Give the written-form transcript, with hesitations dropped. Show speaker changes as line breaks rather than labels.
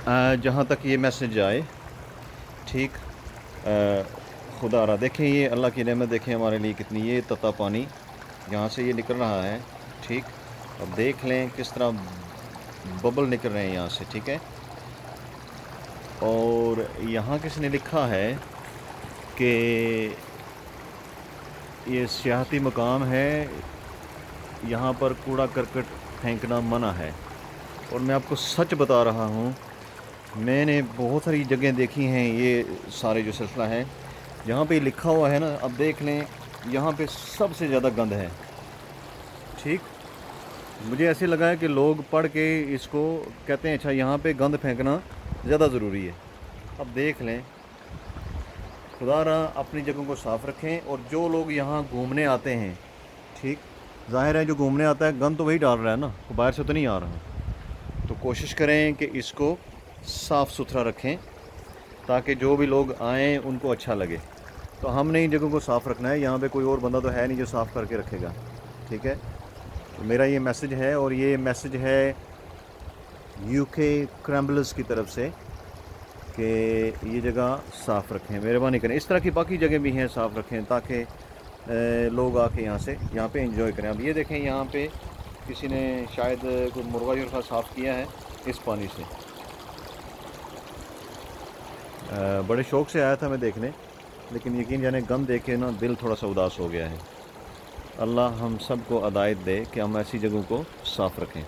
जहाँ तक ये मैसेज आए, ठीक। खुदा रहा, देखें ये अल्लाह की नेमत, देखें हमारे लिए कितनी, ये तता पानी यहाँ से ये निकल रहा है, ठीक। अब देख लें किस तरह बबल निकल रहे हैं यहाँ से, ठीक है। और यहाँ किसी ने लिखा है कि ये सियाहती मकाम है, यहाँ पर कूड़ा करकट फेंकना मना है। और मैं आपको सच बता रहा हूँ, मैंने बहुत सारी जगह देखी हैं, ये सारे जो सिलसिला है जहाँ पे लिखा हुआ है ना, अब देख लें यहाँ पे सबसे ज़्यादा गंद है, ठीक। मुझे ऐसे लगा है कि लोग पढ़ के इसको कहते हैं अच्छा यहाँ पे गंद फेंकना ज़्यादा ज़रूरी है। अब देख लें, खुदा रहा अपनी जगहों को साफ़ रखें। और जो लोग यहाँ घूमने आते हैं, ठीक, ज़ाहिर है जो घूमने आता है गंद तो वही डाल रहा है ना, बाहर से तो नहीं आ रहा। तो कोशिश करें कि इसको साफ़ सुथरा रखें ताकि जो भी लोग आएँ उनको अच्छा लगे। तो हमने इन जगहों को साफ़ रखना है, यहाँ पे कोई और बंदा तो है नहीं जो साफ़ करके रखेगा, ठीक है। तो मेरा ये मैसेज है, और ये मैसेज है यूके क्रैम्बलर्स की तरफ से कि ये जगह साफ़ रखें, मेहरबानी करें। इस तरह की बाकी जगह भी हैं, साफ़ रखें ताकि लोग आके यहाँ पे एंजॉय करें। अब ये देखें, यहाँ पे किसी ने शायद कोई मुर्गा जुर्गा साफ़ किया है इस पानी से। बड़े शौक़ से आया था मैं देखने, लेकिन यकीन जाने गंद देख के ना दिल थोड़ा सा उदास हो गया है। अल्लाह हम सब को हिदायत दे कि हम ऐसी जगहों को साफ़ रखें।